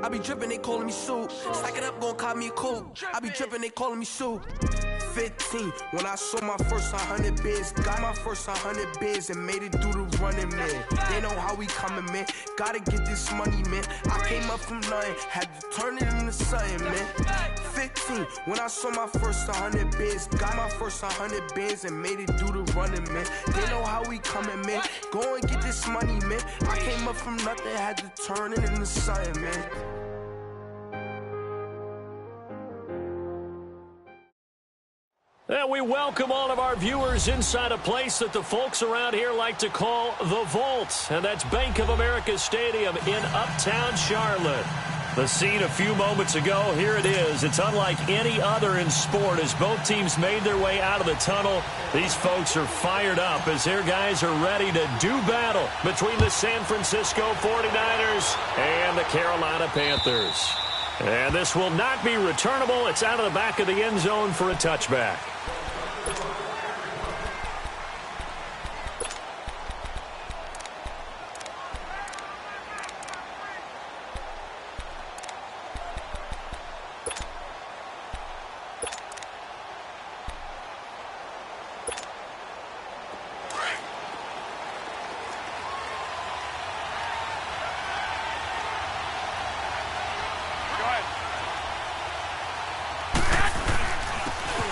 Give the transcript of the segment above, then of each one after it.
I be dripping, they calling me Soup. Stack it up, gon' call me a coupe. I be dripping, they calling me Soup. 15, when I saw my first 100 bids. Got my first 100 bids and made it through the running, man. They know how we coming, man. Gotta get this money, man. I came up from nothing, had to turn it into something, man. 15, when I saw my first 100 bids. Got my first 100 bids and made it through the running, man. They know how we coming, man. Go and get this money, man. I came up from nothing, had to turn it into something, man. And we welcome all of our viewers inside a place that the folks around here like to call the Vault. And that's Bank of America Stadium in Uptown Charlotte. The scene a few moments ago, here it is. It's unlike any other in sport as both teams made their way out of the tunnel. These folks are fired up as their guys are ready to do battle between the San Francisco 49ers and the Carolina Panthers. And this will not be returnable. It's out of the back of the end zone for a touchback.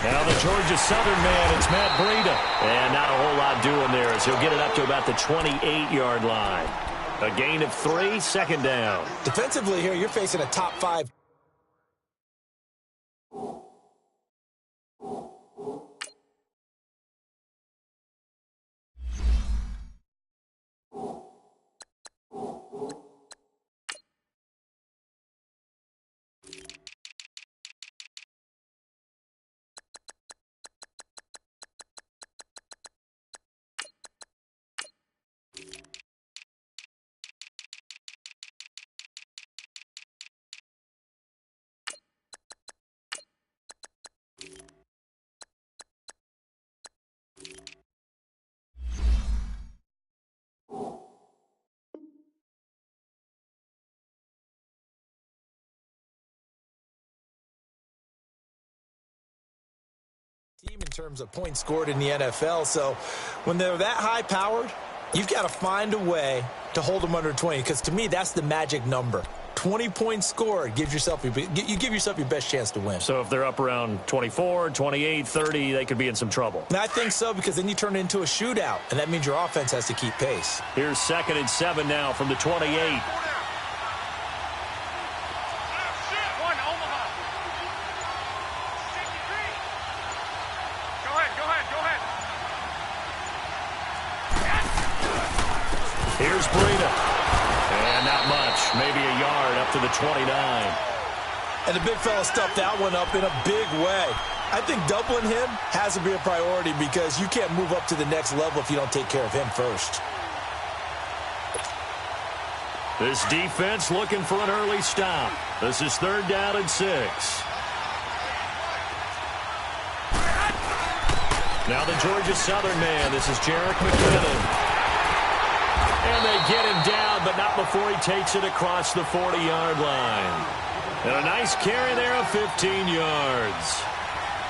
Now the Georgia Southern man, it's Matt Breida. And not a whole lot doing there as he'll get it up to about the 28-yard line. A gain of 3, second down. Defensively here, you're facing a top 5. Team in terms of points scored in the NFL, so when they're that high powered, you've got to find a way to hold them under 20, because to me that's the magic number. 20 points scored, you give yourself your best chance to win. So if they're up around 24, 28, 30, they could be in some trouble. And I think so, because then you turn it into a shootout, and that means your offense has to keep pace. Here's 2nd and 7 now from the 28. Here's Breida. And not much. Maybe a yard up to the 29. And the big fella stuffed that one up in a big way. I think doubling him has to be a priority because you can't move up to the next level if you don't take care of him first. This defense looking for an early stop. This is 3rd down and 6. Now the Georgia Southern man. This is Jerick McKinnon. And they get him down, but not before he takes it across the 40-yard line. And a nice carry there of 15 yards.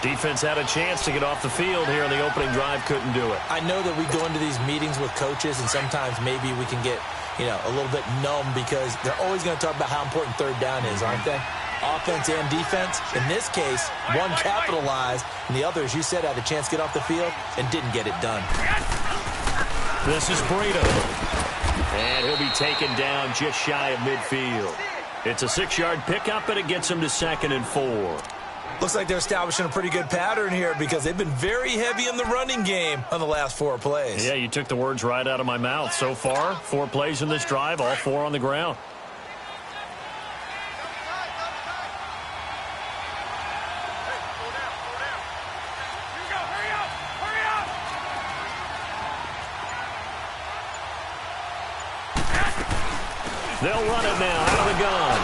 Defense had a chance to get off the field here on the opening drive, couldn't do it. I know that we go into these meetings with coaches, and sometimes maybe we can get, a little bit numb because they're always going to talk about how important 3rd down is, aren't they? Offense and defense. In this case, one capitalized, and the other, as you said, had a chance to get off the field and didn't get it done. This is Breida. And he'll be taken down just shy of midfield. It's a 6-yard pickup, and it gets him to 2nd and 4. Looks like they're establishing a pretty good pattern here because they've been very heavy in the running game on the last 4 plays. Yeah, you took the words right out of my mouth. So far, 4 plays in this drive, all 4 on the ground. They'll run it now out of the gun.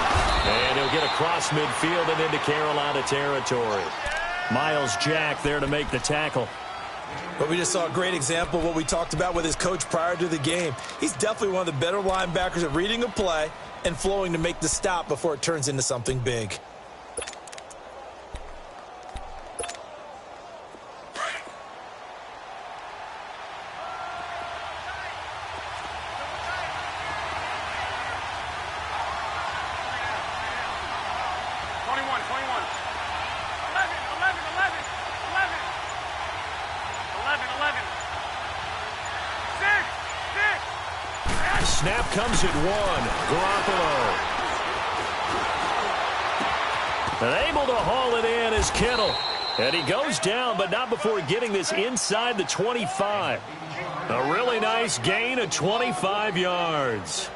And he'll get across midfield and into Carolina territory. Miles Jack there to make the tackle. But we just saw a great example of what we talked about with his coach prior to the game. He's definitely one of the better linebackers at reading a play and flowing to make the stop before it turns into something big. Snap comes at one. Garoppolo. And able to haul it in is Kittle. And he goes down, but not before getting this inside the 25. A really nice gain of 25 yards.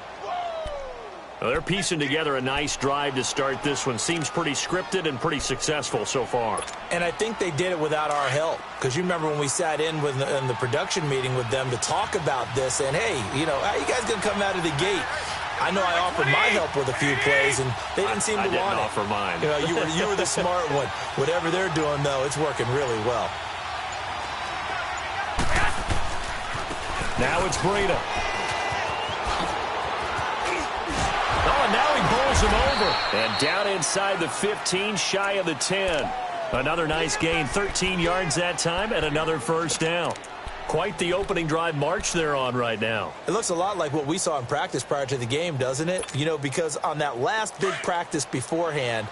Well, they're piecing together a nice drive to start this one. Seems pretty scripted and pretty successful so far. And I think they did it without our help. Because you remember when we sat in the production meeting with them to talk about this. And, hey, you know, how you guys going to come out of the gate? I know I offered my help with a few plays, and they didn't seem to want it. I didn't offer mine. You know, you were the smart one. Whatever they're doing, though, it's working really well. Now it's Breida. Oh, and now he bowls him over. And down inside the 15, shy of the 10. Another nice gain, 13 yards that time, and another first down. Quite the opening drive march they're on right now. It looks a lot like what we saw in practice prior to the game, doesn't it? You know, because on that last big practice beforehand,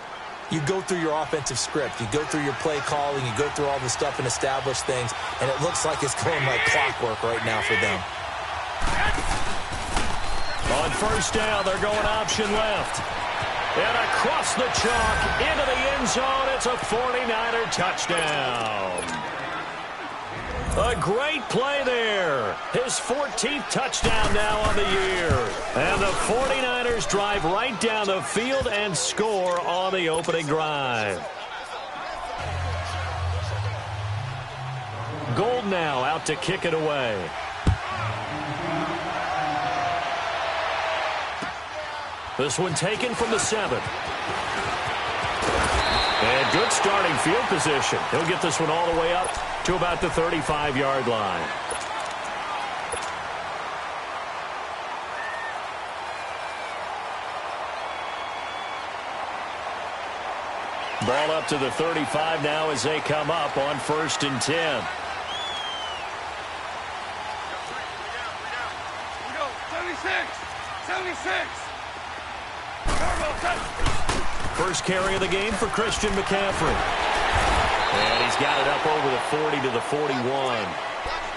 you go through your offensive script. You go through your play calling. You go through all the stuff and establish things. And it looks like it's going like clockwork right now for them. On first down, they're going option left. And across the chalk into the end zone. It's a 49er touchdown. A great play there. His 14th touchdown now on the year. And the 49ers drive right down the field and score on the opening drive. Gold now out to kick it away. This one taken from the 7. And good starting field position. He'll get this one all the way up to about the 35-yard line. Ball up to the 35 now as they come up on 1st and 10. We go, 76. First carry of the game for Christian McCaffrey. And he's got it up over the 40 to the 41.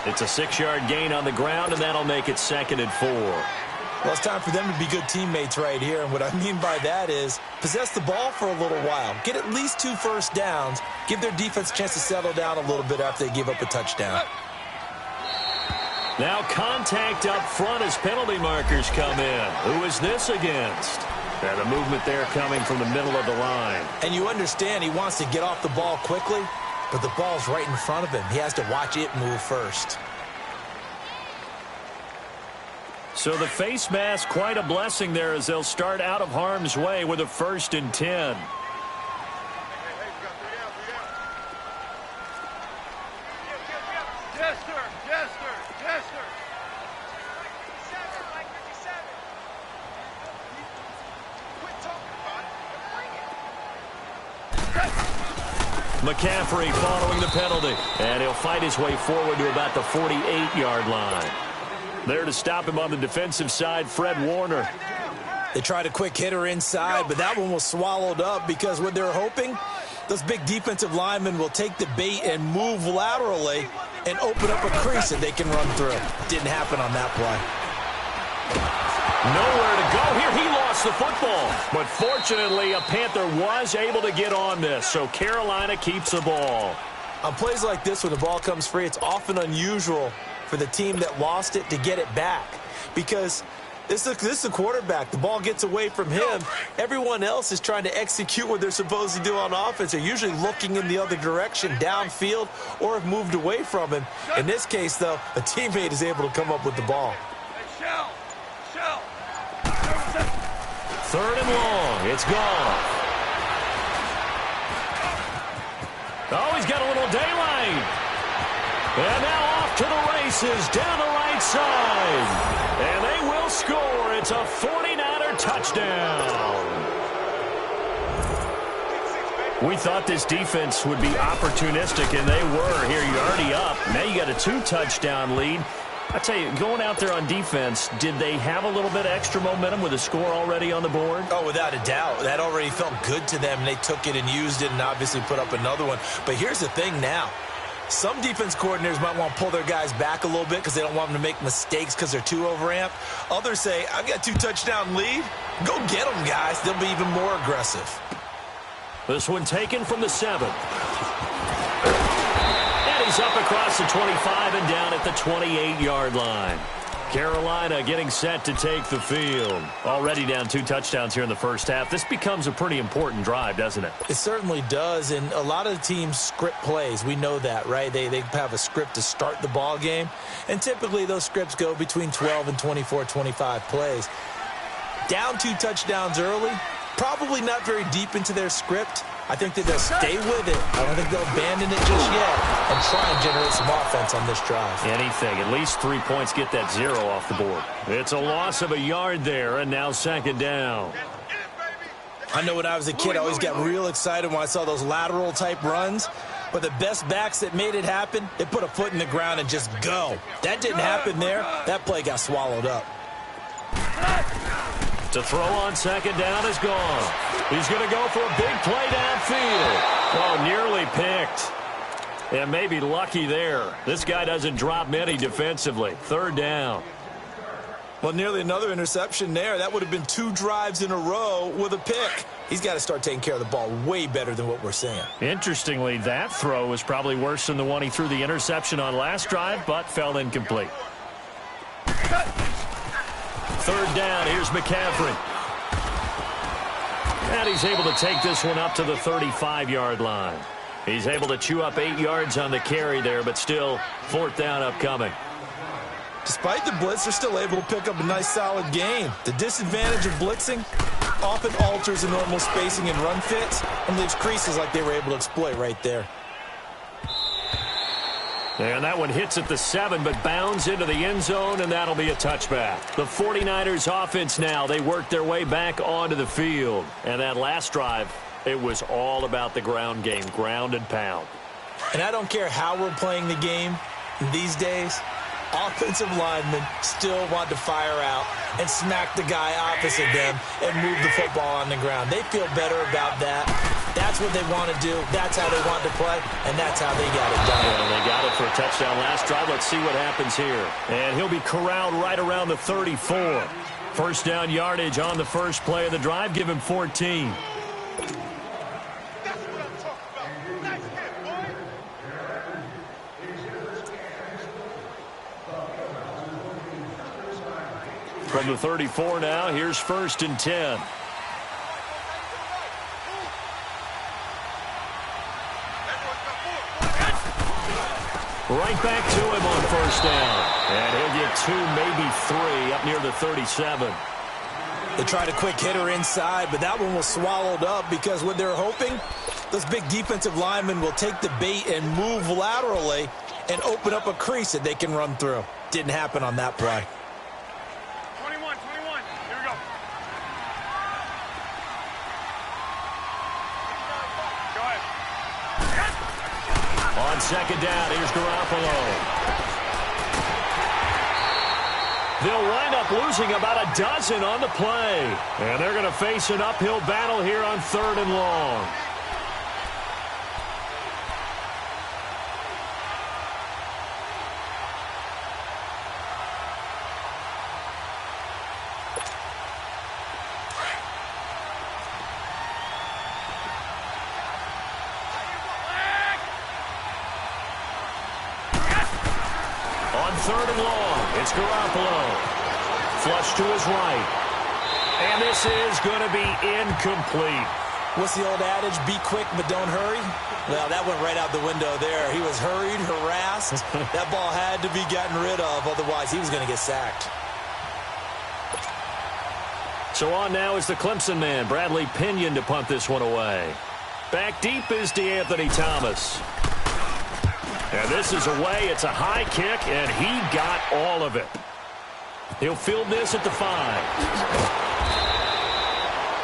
It's a 6-yard gain on the ground, and that'll make it 2nd and 4. Well, it's time for them to be good teammates right here. And what I mean by that is possess the ball for a little while. Get at least 2 first downs. Give their defense a chance to settle down a little bit after they give up a touchdown. Now contact up front as penalty markers come in. Who is this against? And a movement there coming from the middle of the line. And you understand he wants to get off the ball quickly, but the ball's right in front of him. He has to watch it move first. So the face mask, quite a blessing there as they'll start out of harm's way with a 1st and 10. McCaffrey following the penalty, and he'll fight his way forward to about the 48-yard line. There to stop him on the defensive side, Fred Warner. They tried a quick hitter inside, but that one was swallowed up because what they're hoping, those big defensive linemen will take the bait and move laterally and open up a crease that they can run through. Didn't happen on that play. Nowhere to go here. He lost the football. But fortunately, a Panther was able to get on this, so Carolina keeps the ball. On plays like this, when the ball comes free, it's often unusual for the team that lost it to get it back. Because this is the quarterback. The ball gets away from him. Everyone else is trying to execute what they're supposed to do on offense. They're usually looking in the other direction, downfield, or have moved away from him. In this case, though, a teammate is able to come up with the ball. Third and long. It's gone. Oh, he's got a little daylight. And now off to the races down the right side. And they will score. It's a 49er touchdown. We thought this defense would be opportunistic, and they were. Here, you're already up. Now you got a 2-touchdown lead. I tell you, going out there on defense, did they have a little bit of extra momentum with a score already on the board? Oh, without a doubt. That already felt good to them. They took it and used it and obviously put up another one. But here's the thing now. Some defense coordinators might want to pull their guys back a little bit because they don't want them to make mistakes because they're too overamped. Others say, I've got a 2-touchdown lead. Go get them, guys. They'll be even more aggressive. This one taken from the 7. And he's up across the 25 and down at the 28-yard line. Carolina getting set to take the field. Already down 2 touchdowns here in the first half. This becomes a pretty important drive, doesn't it? It certainly does, and a lot of the teams script plays. We know that, right? They have a script to start the ball game, and typically those scripts go between 12 and 24, 25 plays. Down 2 touchdowns early, probably not very deep into their script. I think that they'll stay with it. I don't think they'll abandon it just yet and try and generate some offense on this drive. Anything. At least 3 points, get that 0 off the board. It's a loss of a yard there, and now 2nd down. I know when I was a kid, I always got real excited when I saw those lateral-type runs. But the best backs that made it happen, they put a foot in the ground and just go. That didn't happen there. That play got swallowed up. To throw on 2nd down is gone. He's going to go for a big play downfield. Oh, nearly picked. And maybe lucky there. This guy doesn't drop many defensively. 3rd down. Well, nearly another interception there. That would have been 2 drives in a row with a pick. He's got to start taking care of the ball way better than what we're seeing. Interestingly, that throw was probably worse than the one he threw the interception on last drive, but fell incomplete. 3rd down, here's McCaffrey. And he's able to take this one up to the 35-yard line. He's able to chew up 8 yards on the carry there, but still 4th down upcoming. Despite the blitz, they're still able to pick up a nice, solid gain. The disadvantage of blitzing often alters the normal spacing and run fits and leaves creases like they were able to exploit right there. And that one hits at the 7, but bounds into the end zone, and that'll be a touchback. The 49ers offense now, they work their way back onto the field. And that last drive, it was all about the ground game, ground and pound. And I don't care how we're playing the game these days, offensive linemen still want to fire out and smack the guy opposite them and move the football on the ground. They feel better about that. That's what they want to do. That's how they want to play, and that's how they got it done. And they got it for a touchdown last drive. Let's see what happens here. And he'll be corralled right around the 34. 1st down yardage on the first play of the drive. Give him 14. From the 34 now, here's 1st and 10. Right back to him on 1st down. And he'll get 2, maybe 3, up near the 37. They tried a quick hitter inside, but that one was swallowed up because what they're hoping, those big defensive linemen will take the bait and move laterally and open up a crease that they can run through. Didn't happen on that play. 21, here we go. Go ahead. On 2nd down, here's Garoppolo. They'll wind up losing about a dozen on the play. And they're going to face an uphill battle here on 3rd and long. On 3rd and long, it's Garoppolo. Flush to his right. And this is going to be incomplete. What's the old adage? Be quick, but don't hurry? Well, that went right out the window there. He was hurried, harassed. That ball had to be gotten rid of, otherwise he was going to get sacked. So on now is the Clemson man, Bradley Pinion, to punt this one away. Back deep is DeAnthony Thomas. And this is away. It's a high kick, and he got all of it. He'll field this at the 5.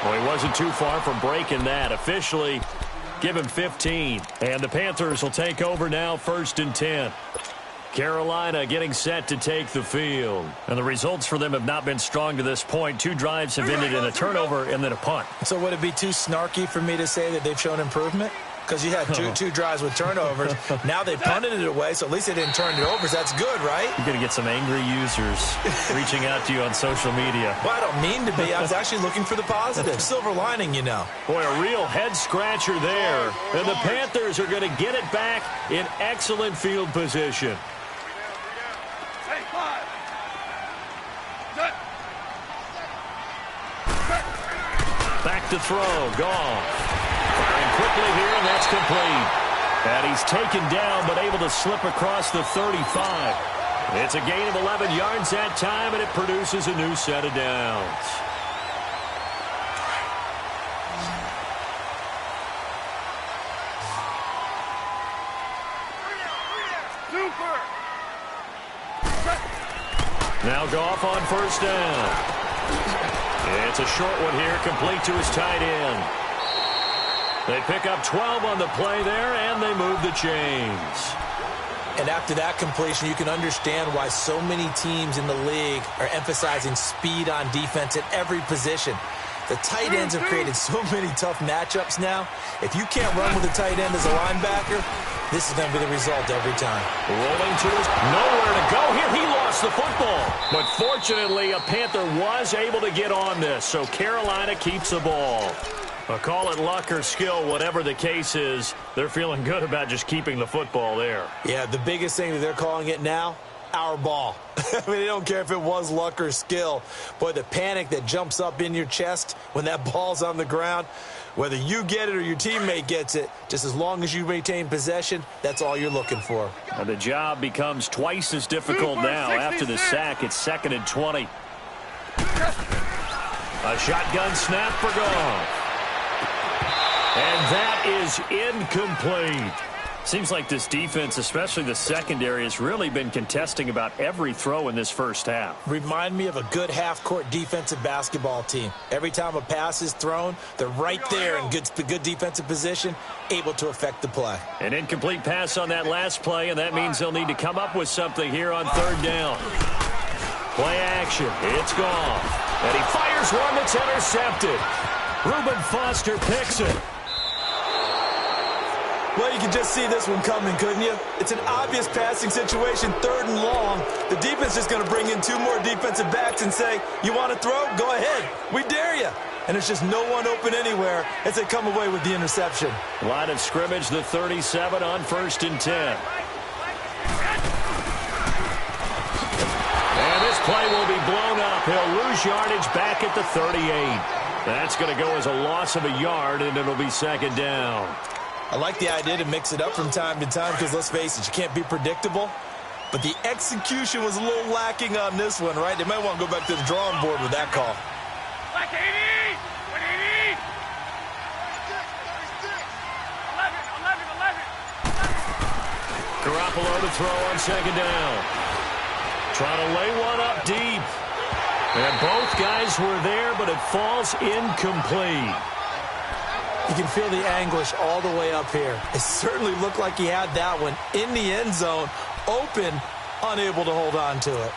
Well, he wasn't too far from breaking that. Officially, give him 15. And the Panthers will take over now, 1st and 10. Carolina getting set to take the field. And the results for them have not been strong to this point. 2 drives have ended in a turnover and then a punt. So would it be too snarky for me to say that they've shown improvement? Because you had two drives with turnovers. Now they punted it away, so at least they didn't turn it over. So that's good, right? You're going to get some angry users reaching out to you on social media. Well, I don't mean to be. I was actually looking for the positive. Silver lining, you know. Boy, a real head-scratcher there. And the Panthers are going to get it back in excellent field position. Back to throw. Goff. Firing quickly here, and that's complete. And he's taken down, but able to slip across the 35. It's a gain of 11 yards that time, and it produces a new set of downs. Now Goff on 1st down. It's a short one here, complete to his tight end. They pick up 12 on the play there, and they move the chains. And after that completion, you can understand why so many teams in the league are emphasizing speed on defense at every position. The tight ends have created so many tough matchups now. If you can't run with a tight end as a linebacker, this is going to be the result every time. Rolling to his nowhere to go here. He lost the football. But fortunately, a Panther was able to get on this, so Carolina keeps the ball. Call it luck or skill, whatever the case is, they're feeling good about just keeping the football there. Yeah, the biggest thing that they're calling it now, our ball. I mean, they don't care if it was luck or skill. Boy, the panic that jumps up in your chest when that ball's on the ground, whether you get it or your teammate gets it, just as long as you maintain possession, that's all you're looking for. And the job becomes twice as difficult now after the sack. It's 2nd and 20. A shotgun snap for Goff. And that is incomplete. Seems like this defense, especially the secondary, has really been contesting about every throw in this first half. Remind me of a good half-court defensive basketball team. Every time a pass is thrown, they're right there in good defensive position, able to affect the play. An incomplete pass on that last play, and that means they'll need to come up with something here on 3rd down. Play action. It's gone. And he fires one that's intercepted. Reuben Foster picks it. Well, you can just see this one coming, couldn't you? It's an obvious passing situation, 3rd and long. The defense is going to bring in 2 more defensive backs and say, you want to throw? Go ahead. We dare you. And there's just no one open anywhere as they come away with the interception. Line of scrimmage, the 37 on 1st and 10. And this play will be blown up. He'll lose yardage back at the 38. That's going to go as a loss of a yard, and it'll be 2nd down. I like the idea to mix it up from time to time because, let's face it, you can't be predictable. But the execution was a little lacking on this one, right? They might want to go back to the drawing board with that call. Like 80! 180! 11! Garoppolo to throw on 2nd down. Trying to lay one up deep. And both guys were there, but it falls incomplete. You can feel the anguish all the way up here. It certainly looked like he had that one in the end zone, open, unable to hold on to it.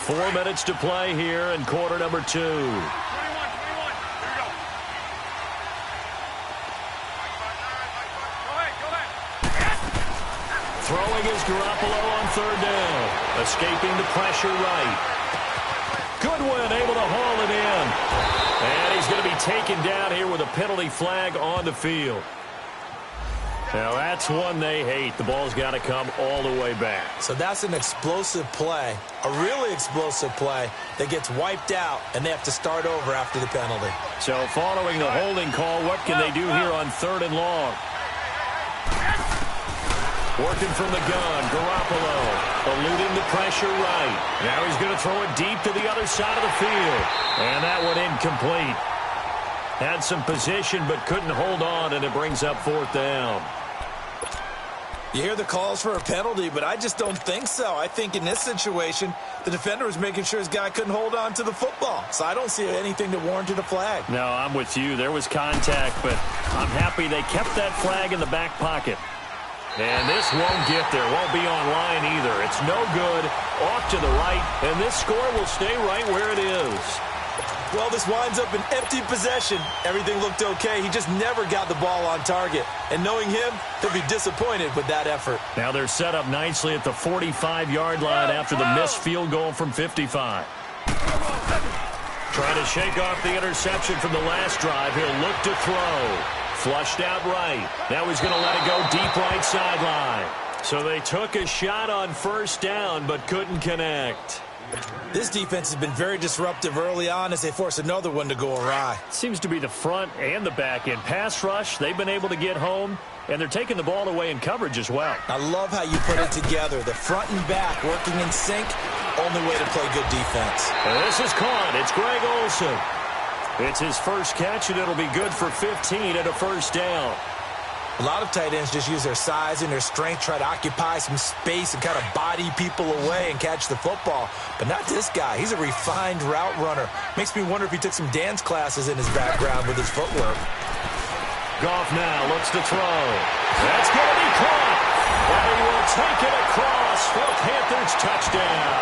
Four minutes to play here in quarter number 2. 21. Here we go. Go ahead. Throwing is Garoppolo on 3rd down. Escaping the pressure right. Goodwin able to haul it in. And he's going to be taken down here with a penalty flag on the field. Now that's one they hate. The ball's got to come all the way back. So that's an explosive play, a really explosive play that gets wiped out, and they have to start over after the penalty. So following the holding call, what can they do here on 3rd and long? Working from the gun, Garoppolo eluding the pressure right. Now he's going to throw it deep to the other side of the field. And that one incomplete. Had some position but couldn't hold on, and it brings up 4th down. You hear the calls for a penalty, but I just don't think so. I think in this situation, the defender was making sure his guy couldn't hold on to the football. So I don't see anything that warranted a flag. No, I'm with you. There was contact, but I'm happy they kept that flag in the back pocket. And this won't get there. Won't be online either. It's no good. Off to the right, and this score will stay right where it is. Well, this winds up an empty possession. Everything looked okay. He just never got the ball on target. And knowing him, he'll be disappointed with that effort. Now they're set up nicely at the 45-yard line after the missed field goal from 55. Trying to shake off the interception from the last drive. He'll look to throw. Flushed out right. Now he's going to let it go deep right sideline. So they took a shot on first down but couldn't connect. This defense has been very disruptive early on as they force another one to go awry. Seems to be the front and the back end. Pass rush, they've been able to get home, and they're taking the ball away in coverage as well. I love how you put it together. The front and back working in sync, only way to play good defense. And this is caught. It's Greg Olsen. It's his first catch, and it'll be good for 15 and a first down. A lot of tight ends just use their size and their strength, try to occupy some space and kind of body people away and catch the football. But not this guy. He's a refined route runner. Makes me wonder if he took some dance classes in his background with his footwork. Goff now looks to throw. That's going to be caught. And he will take it across for a Panthers touchdown.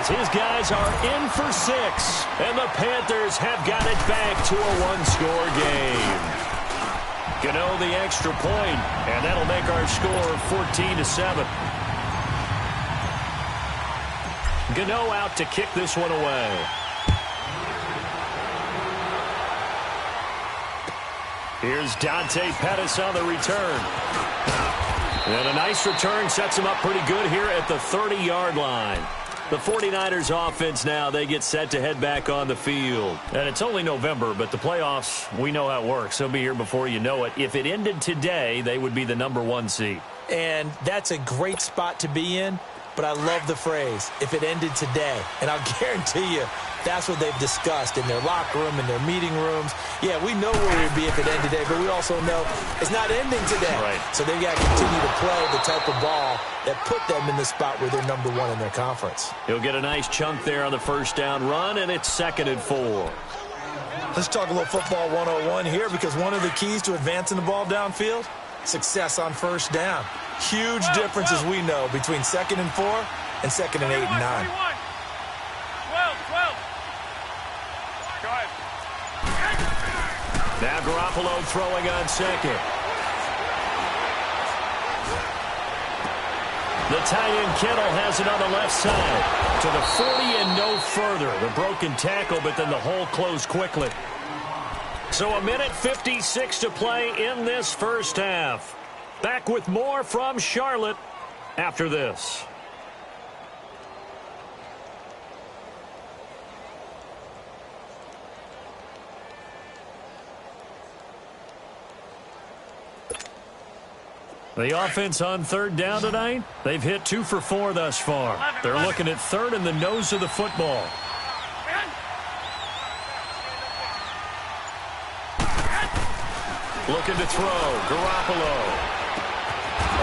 As his guys are in for 6. And the Panthers have got it back to a one-score game. Gano the extra point, and that'll make our score 14-7. Gano out to kick this one away. Here's Dante Pettis on the return. And a nice return sets him up pretty good here at the 30-yard line. The 49ers offense now, they get set to head back on the field. And it's only November, but the playoffs, we know how it works. They'll be here before you know it. If it ended today, they would be the #1 seed. And that's a great spot to be in, but I love the phrase, if it ended today. And I'll guarantee you, that's what they've discussed in their locker room, in their meeting rooms. Yeah, we know where we'd be if it ended today, but we also know it's not ending today. Right. So they've got to continue to play the type of ball that put them in the spot where they're #1 in their conference. He'll get a nice chunk there on the first down run, and it's 2nd and 4. Let's talk a little football 101 here, because one of the keys to advancing the ball downfield, success on first down. Huge difference, as we know, between 2nd and 4 and 2nd and 8 and 9. 12. Go ahead. Now Garoppolo throwing on 2nd. The tight end Kittle has it on the left side. To the 40 and no further. The broken tackle, but then the hole closed quickly. So 1:56 to play in this first half. Back with more from Charlotte after this. The offense on 3rd down tonight, they've hit 2 for 4 thus far. They're looking at 3rd and the nose of the football. Looking to throw, Garoppolo.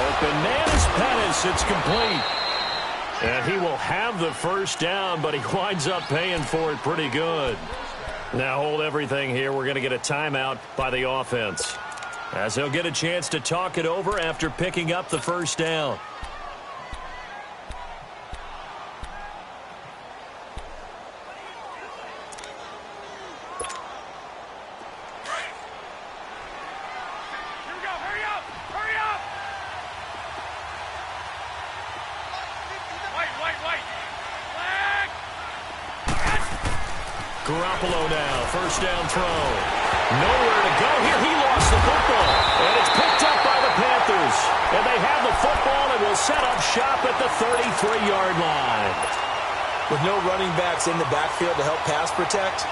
Open man is Pettis, it's complete. And he will have the first down, but he winds up paying for it pretty good. Now hold everything here. We're going to get a timeout by the offense, as he'll get a chance to talk it over after picking up the first down. Here we go. Hurry up. Hurry up. Wait. Flag. Garoppolo now, first down throw. Nowhere to go here. He lost the football. And it's picked up by the Panthers. And they have the football and will set up shop at the 33-yard line. With no running backs in the backfield to help pass protect,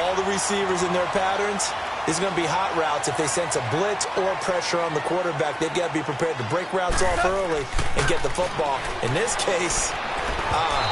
all the receivers in their patterns, these are going to be hot routes. If they sense a blitz or pressure on the quarterback, they've got to be prepared to break routes off early and get the football. In this case,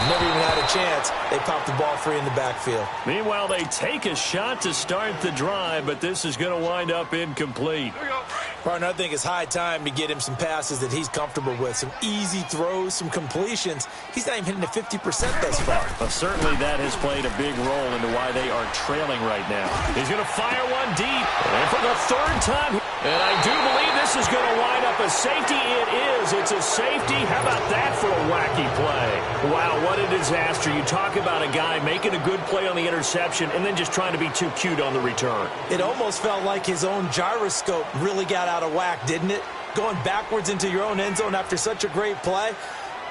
never even had a chance. They popped the ball free in the backfield. Meanwhile, they take a shot to start the drive, but this is going to wind up incomplete. Here we go. Partner, I think it's high time to get him some passes that he's comfortable with, some easy throws, some completions. He's not even hitting to 50% thus far. Well, certainly that has played a big role into why they are trailing right now. He's going to fire one deep, and for the third time. And I do believe this is going to wind up a safety. It is. It's a safety. How about that for a wacky play? Wow, what a disaster. You talk about a guy making a good play on the interception and then just trying to be too cute on the return. It almost felt like his own gyroscope really got out of whack, didn't it? Going backwards into your own end zone after such a great play.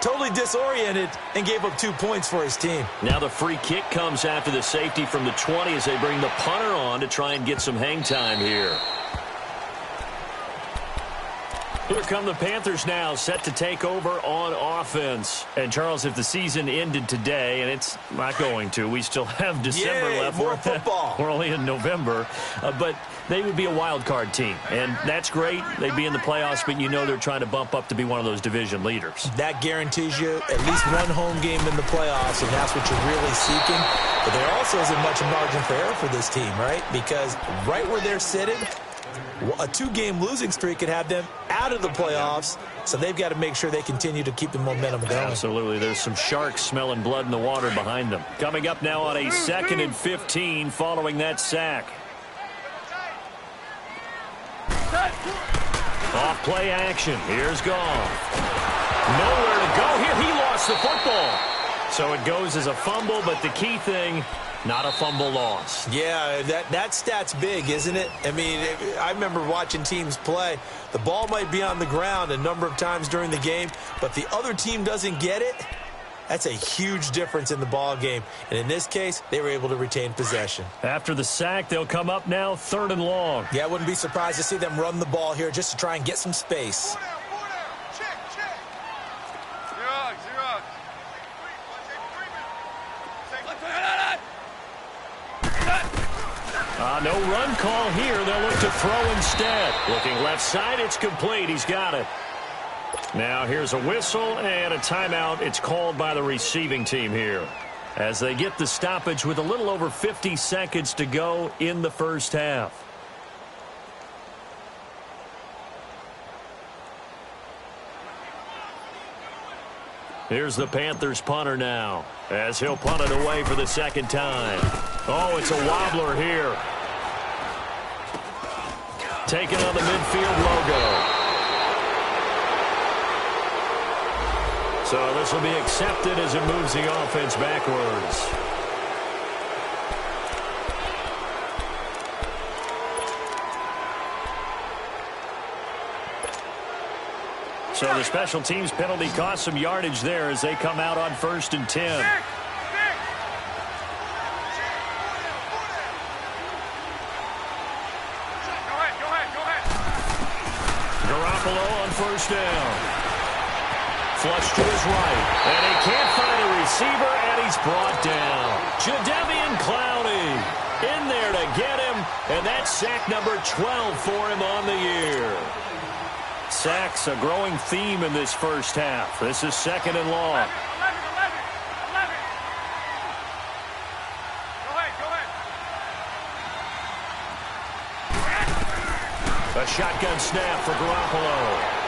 Totally disoriented and gave up 2 points for his team. Now the free kick comes after the safety from the 20 as they bring the punter on to try and get some hang time here. Here come the Panthers now, set to take over on offense. And, Charles, if the season ended today, and it's not going to, we still have December left. More football. We're only in November. But they would be a wild card team. And that's great. They'd be in the playoffs, but you know they're trying to bump up to be one of those division leaders. That guarantees you at least one home game in the playoffs, and that's what you're really seeking. But there also isn't much margin for error for this team, right? Because right where they're sitting, a 2-game losing streak could have them out of the playoffs, so they've got to make sure they continue to keep the momentum going. Absolutely. There's some sharks smelling blood in the water behind them. Coming up now on a 2nd and 15 following that sack. Off play action. Here's Goff. Nowhere to go here. He lost the football. So it goes as a fumble, but the key thing, not a fumble loss. Yeah, that stat's big, isn't it? I mean, I remember watching teams play. The ball might be on the ground a number of times during the game, but the other team doesn't get it. That's a huge difference in the ball game. And in this case, they were able to retain possession. After the sack, they'll come up now 3rd and long. Yeah, I wouldn't be surprised to see them run the ball here just to try and get some space. No run call here. They'll look to throw instead. Looking left side, it's complete. He's got it. Now here's a whistle and a timeout. It's called by the receiving team here as they get the stoppage with a little over 50 seconds to go in the first half. Here's the Panthers punter now as he'll punt it away for the 2nd time. Oh, it's a wobbler here. Taking on the midfield logo. So this will be accepted as it moves the offense backwards. So the special teams penalty cost some yardage there as they come out on 1st and 10. Garoppolo on 1st down. Flush to his right. And he can't find a receiver, and he's brought down. Jadeveon Clowney in there to get him, and that's sack number 12 for him on the year. Sacks a growing theme in this first half. This is 2nd and long. A shotgun snap for Garoppolo.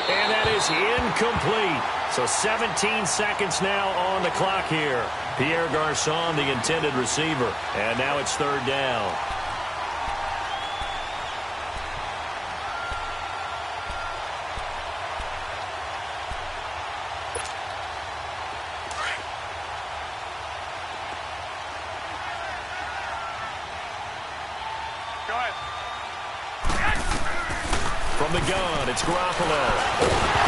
And that is incomplete. So 17 seconds now on the clock here. Pierre Garçon, the intended receiver. And now it's 3rd down. From the gun, it's Garoppolo.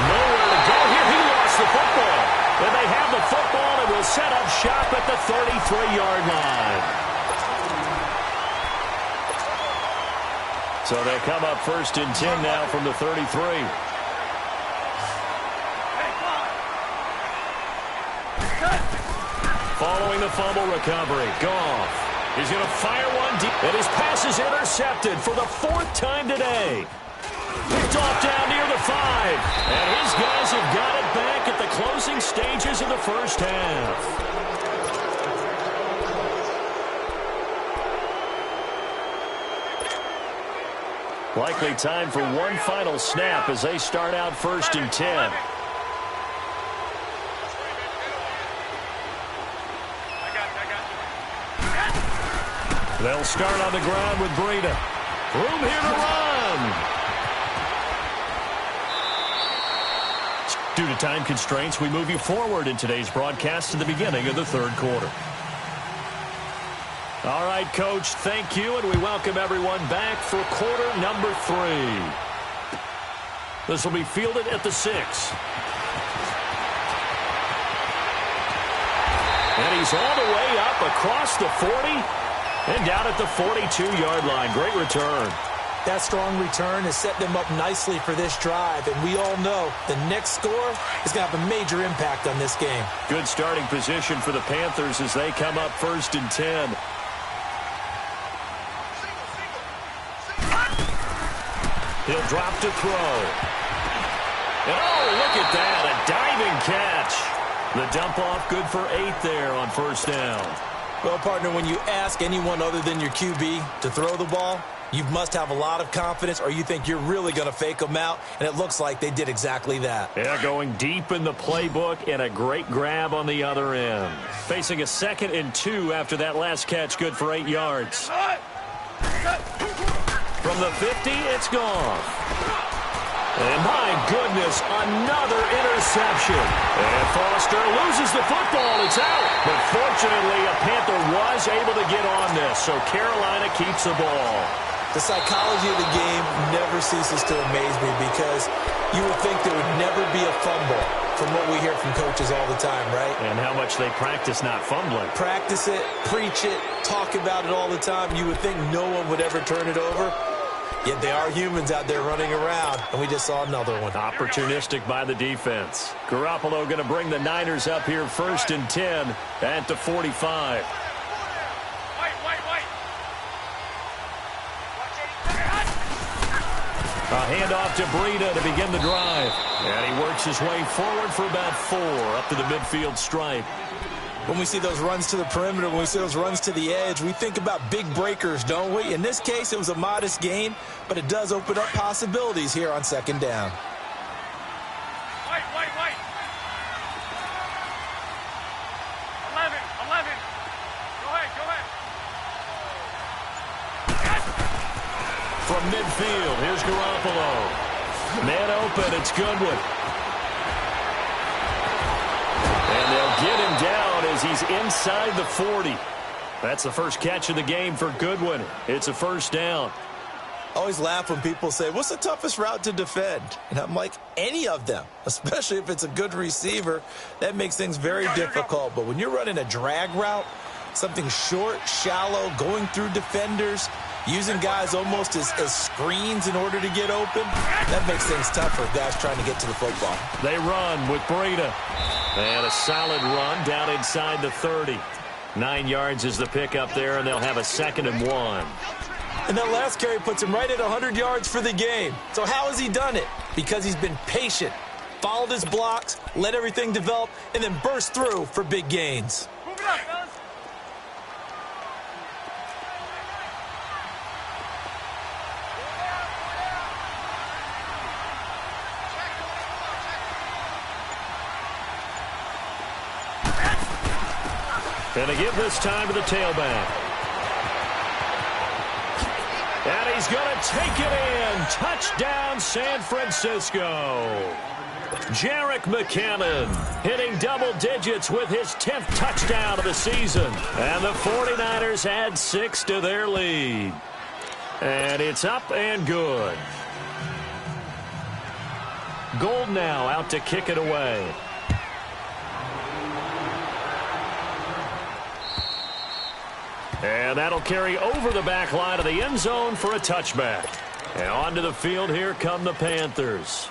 Nowhere to go here. He lost the football. And they have the football and will set up shop at the 33-yard line. So they come up 1st and 10 now from the 33. Following the fumble recovery, Goff. He's going to fire one deep. And his pass is intercepted for the 4th time today. Picked off down near the 5. And his guys have got it back at the closing stages of the first half. Likely time for one final snap as they start out 1st and 10. They'll start on the ground with Breida. Room here to run. Due to time constraints, we move you forward in today's broadcast to the beginning of the 3rd quarter. All right, Coach, thank you, and we welcome everyone back for quarter number 3. This will be fielded at the 6. And he's all the way up across the 40 and down at the 42-yard line. Great return. That strong return has set them up nicely for this drive, and we all know the next score is going to have a major impact on this game. Good starting position for the Panthers as they come up 1st and 10. He'll drop to throw. And oh, look at that, a diving catch. The dump off good for 8 there on 1st down. Well, partner, when you ask anyone other than your QB to throw the ball, you must have a lot of confidence, or you think you're really going to fake them out, and it looks like they did exactly that. Yeah, going deep in the playbook and a great grab on the other end. Facing a 2nd and 2 after that last catch, good for 8 yards. From the 50, it's gone. And my goodness, another interception. And Foster loses the football. It's out. But fortunately, a Panther was able to get on this, so Carolina keeps the ball. The psychology of the game never ceases to amaze me because you would think there would never be a fumble from what we hear from coaches all the time, right? And how much they practice not fumbling. Practice it, preach it, talk about it all the time. You would think no one would ever turn it over. Yet they are humans out there running around, and we just saw another one. Opportunistic by the defense. Garoppolo going to bring the Niners up here 1st and 10 at the 45. A handoff to Breida to begin the drive. And he works his way forward for about 4 up to the midfield stripe. When we see those runs to the perimeter, when we see those runs to the edge, we think about big breakers, don't we? In this case, it was a modest gain, but it does open up possibilities here on 2nd down. Wait. 11. Go ahead. From midfield, here's Garoppolo. Man open, it's Goodwin. And they'll get him down as he's inside the 40. That's the first catch of the game for Goodwin. It's a 1st down. I always laugh when people say, what's the toughest route to defend? And I'm like, any of them, especially if it's a good receiver. That makes things very difficult. But when you're running a drag route, something short, shallow, going through defenders, using guys almost as screens in order to get open, that makes things tough for guys trying to get to the football. They run with Breida. And a solid run down inside the 30. 9 yards is the pickup there, and they'll have a 2nd and 1. And that last carry puts him right at 100 yards for the game. So how has he done it? Because he's been patient, followed his blocks, let everything develop, and then burst through for big gains. Move it up, fellas. And they give this time to the tailback. And he's going to take it in. Touchdown, San Francisco. Jerick McKinnon hitting double digits with his 10th touchdown of the season. And the 49ers add 6 to their lead. And it's up and good. Gold now out to kick it away. And that'll carry over the back line of the end zone for a touchback. And onto the field, here come the Panthers.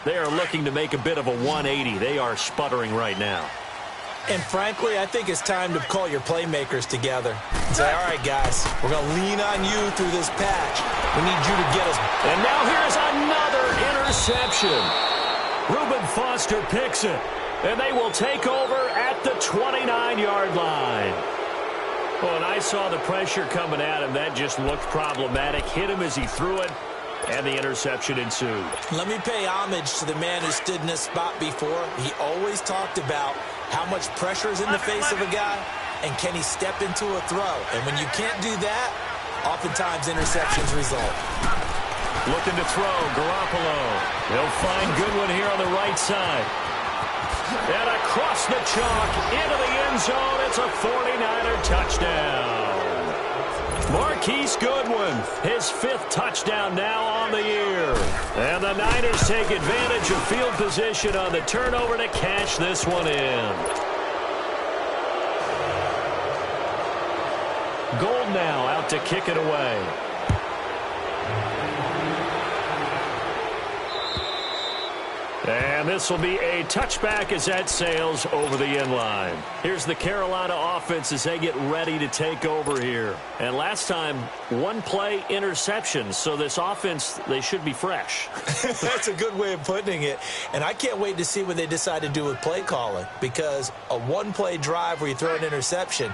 They are looking to make a bit of a 180. They are sputtering right now. And frankly, I think it's time to call your playmakers together and say, all right, guys, we're going to lean on you through this patch. We need you to get us. And now here's another interception. Reuben Foster picks it. And they will take over at the 29-yard line. Well, and I saw the pressure coming at him. That just looked problematic. Hit him as he threw it. and the interception ensued. Let me pay homage to the man who stood in this spot before. He always talked about how much pressure is in the face of a guy, and can he step into a throw. And when you can't do that, oftentimes interceptions result. Looking to throw, Garoppolo. He'll find Goodwin here on the right side. And across the chalk, into the end zone. It's a 49er touchdown. Marquise Goodwin, his 5th touchdown now on the year. And the Niners take advantage of field position on the turnover to cash this one in. Gold now out to kick it away. And this will be a touchback as that sails over the end line. Here's the Carolina offense as they get ready to take over here. And last time, 1-play interception. So this offense, they should be fresh. That's a good way of putting it. And I can't wait to see what they decide to do with play calling. Because a 1-play drive where you throw an interception,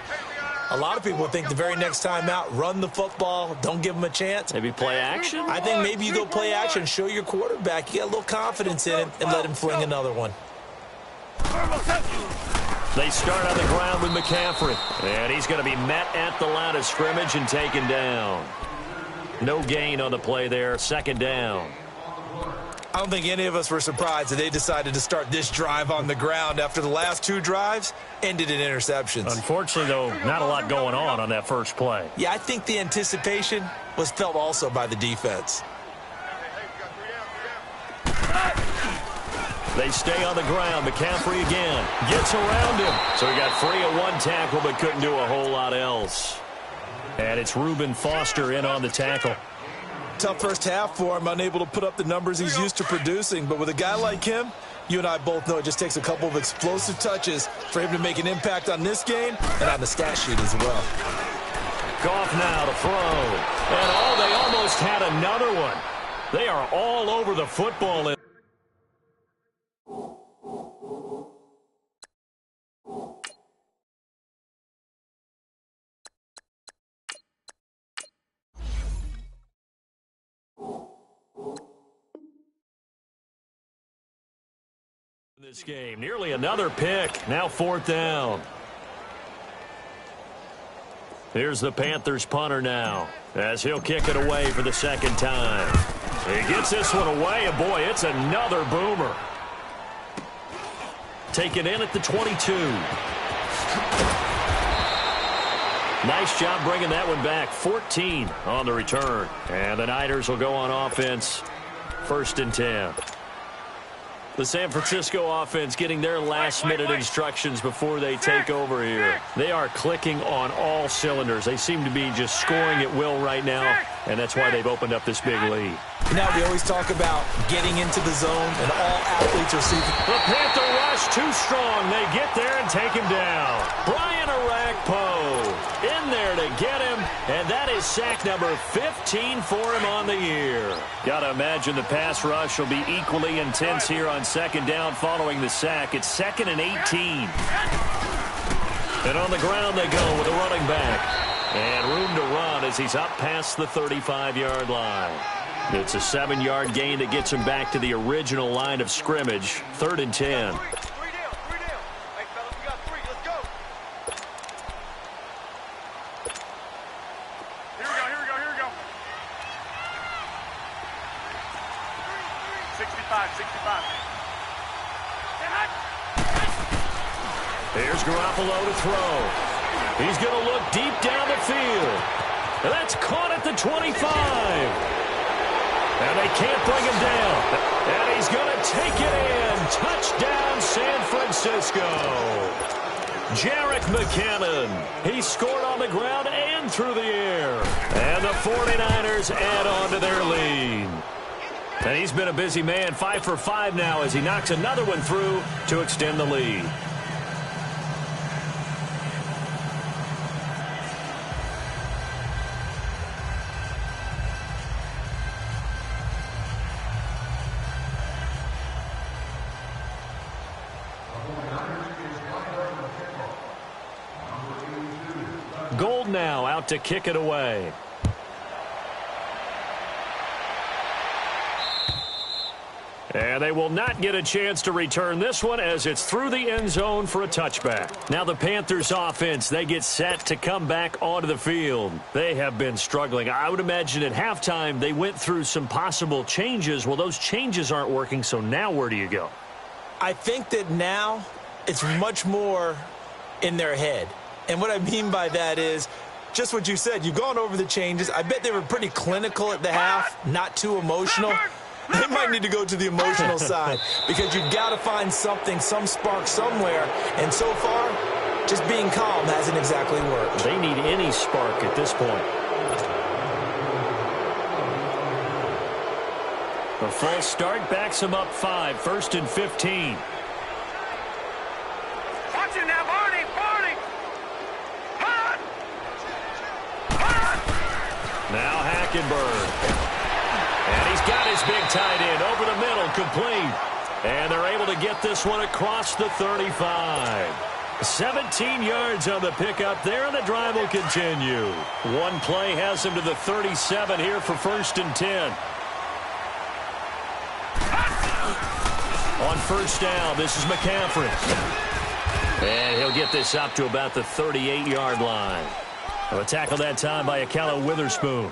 a lot of people think the very next time out, run the football, don't give them a chance. Maybe play action? I think maybe you go play action, show your quarterback you got a little confidence in him, and let him fling another one. They start on the ground with McCaffrey. And he's going to be met at the line of scrimmage and taken down. No gain on the play there, 2nd down. I don't think any of us were surprised that they decided to start this drive on the ground after the last 2 drives ended in interceptions. Unfortunately, though, not a lot going on that first play. Yeah, I think the anticipation was felt also by the defense. They stay on the ground. McCaffrey again gets around him. So he got free of 1 tackle but couldn't do a whole lot else. And it's Reuben Foster in on the tackle. Tough first half for him, unable to put up the numbers he's used to producing. But with a guy like him, you and I both know it just takes a couple of explosive touches for him to make an impact on this game and on the stat sheet as well. Goff now to throw. And they almost had another one. They are all over the football. This game, nearly another pick. Now 4th down. Here's the Panthers punter now as he'll kick it away for the 2nd time. He gets this one away, and boy, it's another boomer. Taken in at the 22. Nice job bringing that one back. 14 on the return. And the Niners will go on offense. 1st and 10. The San Francisco offense getting their last-minute instructions before they take over here. They are clicking on all cylinders. They seem to be just scoring at will right now, and that's why they've opened up this big lead. Now we always talk about getting into the zone, and all athletes are seeing. The Panther rush too strong. They get there and take him down. Brian Orakpo in there to get him, and that is sack number 15 for him on the year. Got to imagine the pass rush will be equally intense here on 2nd down following the sack. It's 2nd and 18. And on the ground they go with a running back. And room to run as he's up past the 35-yard line. It's a 7-yard gain that gets him back to the original line of scrimmage. 3rd and 10. Here's Garoppolo to throw. He's going to look deep down the field. And that's caught at the 25. And they can't bring him down. And he's going to take it in. Touchdown, San Francisco. Jerick McKinnon. He scored on the ground and through the air. And the 49ers add on to their lead. And he's been a busy man, 5 for 5 now as he knocks another one through to extend the lead. Gold now out to kick it away. And they will not get a chance to return this one as it's through the end zone for a touchback. Now the Panthers offense, they get set to come back onto the field. They have been struggling. I would imagine at halftime they went through some possible changes. Well, those changes aren't working, so now where do you go? I think that now it's much more in their head. And what I mean by that is just what you said. You've gone over the changes. I bet they were pretty clinical at the half, not too emotional. They might need to go to the emotional side because you've got to find something, some spark somewhere. And so far, just being calm hasn't exactly worked. They need any spark at this point. A false start backs them up 5, 1st and 15. Watch it now, Barney! Barney! Hot! Hot! Now Hackenberg. And he's got his big tight end over the middle, complete. And they're able to get this one across the 35. 17 yards on the pickup there, and the drive will continue. One play has him to the 37 here for 1st and 10. On 1st down, this is McCaffrey. And he'll get this up to about the 38-yard line. A tackle that time by Akala Witherspoon.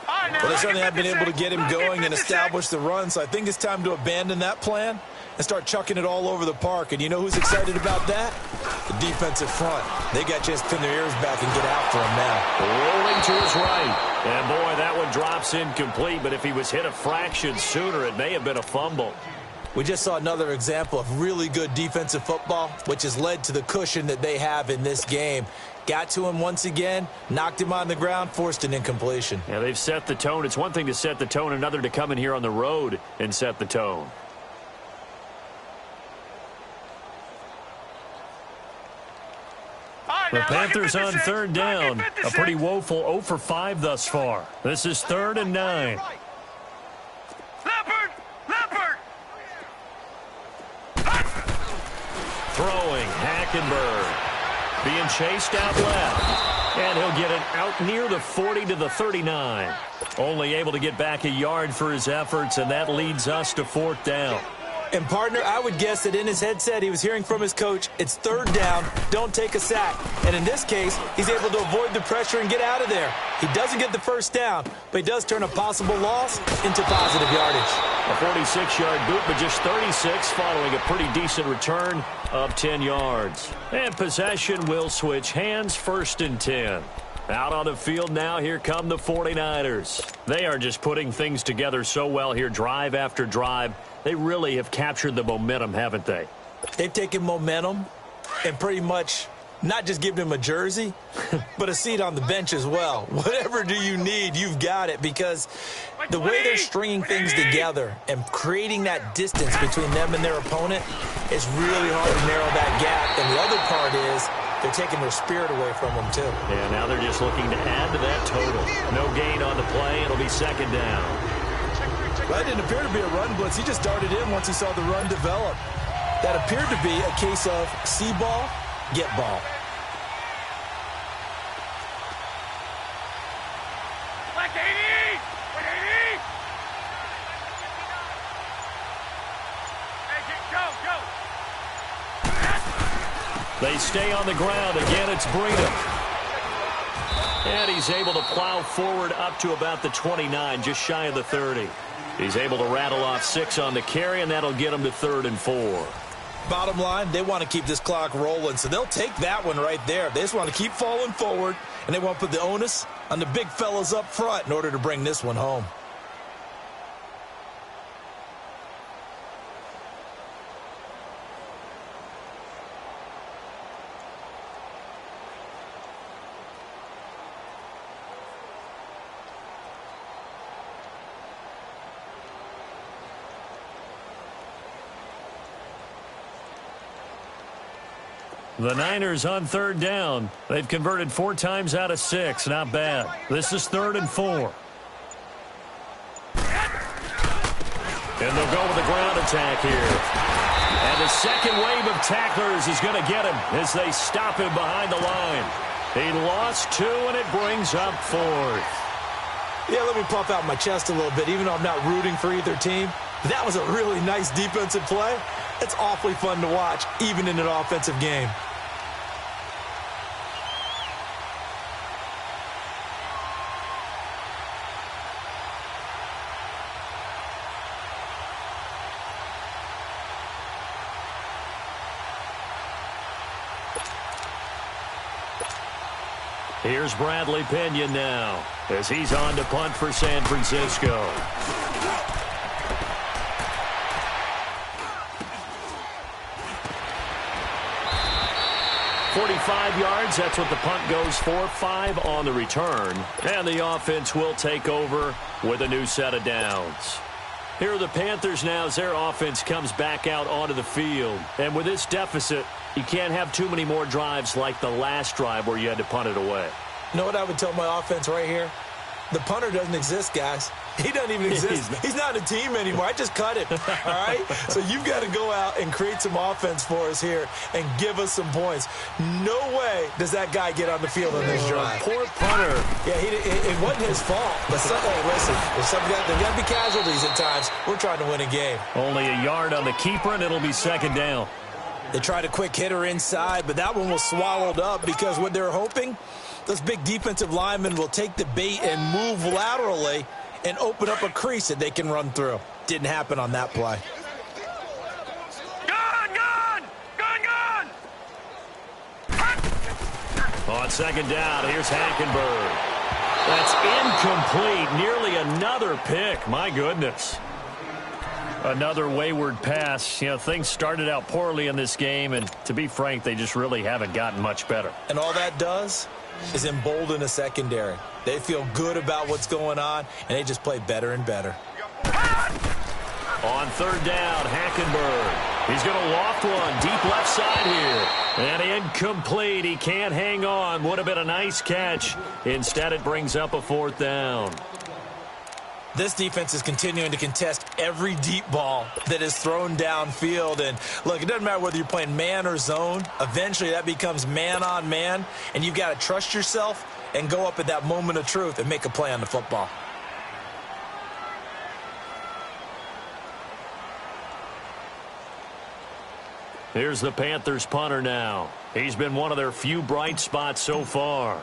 Well, they certainly have been able to get him going and establish the run, so I think it's time to abandon that plan and start chucking it all over the park. And you know who's excited about that? The defensive front. They got a chance to pin their ears back and get after him now. Rolling to his right. And, boy, that one drops incomplete, but if he was hit a fraction sooner, it may have been a fumble. We just saw another example of really good defensive football, which has led to the cushion that they have in this game. Got to him once again, knocked him on the ground, forced an incompletion. Yeah, they've set the tone. It's one thing to set the tone, another to come in here on the road and set the tone. The Panthers on 3rd down. A pretty woeful 0 for 5 thus far. This is 3rd and 9. Leopard! Leopard! Throwing, Hackenberg. Being chased out left. And he'll get it out near the 40 to the 39. Only able to get back a yard for his efforts, and that leads us to 4th down. And, partner, I would guess that in his headset he was hearing from his coach, it's 3rd down, don't take a sack. And in this case, he's able to avoid the pressure and get out of there. He doesn't get the 1st down, but he does turn a possible loss into positive yardage. A 46-yard boot, but just 36 following a pretty decent return of 10 yards. And possession will switch hands, 1st and 10. Out on the field now, here come the 49ers. They are just putting things together so well here, drive after drive. They really have captured the momentum, haven't they? They've taken momentum and pretty much not just given him a jersey, but a seat on the bench as well. Whatever do you need, you've got it, because the way they're stringing things together and creating that distance between them and their opponent is really hard to narrow that gap. And the other part is they're taking their spirit away from them, too. Yeah, now they're just looking to add to that total. No gain on the play. It'll be 2nd down. Well, that didn't appear to be a run blitz. He just darted in once he saw the run develop. That appeared to be a case of see ball, get ball. Like 80! Like 80! Hey, go, go! They stay on the ground. Again, it's Breida. And he's able to plow forward up to about the 29, just shy of the 30. He's able to rattle off 6 on the carry, and that'll get him to 3rd and 4. Bottom line, they want to keep this clock rolling, so they'll take that one right there. They just want to keep falling forward, and they want to put the onus on the big fellas up front in order to bring this one home. The Niners on 3rd down. They've converted 4 times out of 6. Not bad. This is 3rd and 4. And they'll go with the ground attack here. And the second wave of tacklers is going to get him as they stop him behind the line. He lost 2, and it brings up 4th. Yeah, let me puff out my chest a little bit. Even though I'm not rooting for either team, That was a really nice defensive play. It's awfully fun to watch, even in an offensive game. Here's Bradley Pinion now as he's on to punt for San Francisco. "45 yards, that's what the punt goes for. 5 on the return. And the offense will take over with a new set of downs. Here are the Panthers now as their offense comes back out onto the field. And with this deficit, you can't have too many more drives like the last drive where you had to punt it away. You know what I would tell my offense right here? The punter doesn't exist, guys. He doesn't even exist. He's not a team anymore. I just cut him, all right? So you've got to go out and create some offense for us here and give us some points. No way does that guy get on the field on this drive. Poor punter. Yeah, it wasn't his fault. But hey, listen, there's got to be casualties at times. We're trying to win a game. Only a yard on the keeper, and it'll be second down. They tried a quick hitter inside, but that one was swallowed up because what they're hoping, those big defensive linemen will take the bait and move laterally and open up a crease that they can run through. Didn't happen on that play. On second down, here's Hackenberg. That's incomplete. Nearly another pick. My goodness. Another wayward pass. You know, things started out poorly in this game, and to be frank, they just really haven't gotten much better. And all that does is embolden a secondary. They feel good about what's going on, and they just play better and better. On third down, Hackenberg. He's going to loft one deep left side here. And incomplete. He can't hang on. Would have been a nice catch. Instead, it brings up a fourth down. This defense is continuing to contest every deep ball that is thrown downfield. And, look, it doesn't matter whether you're playing man or zone. Eventually, that becomes man-on-man, and you've got to trust yourself and go up at that moment of truth and make a play on the football. Here's the Panthers punter now. He's been one of their few bright spots so far.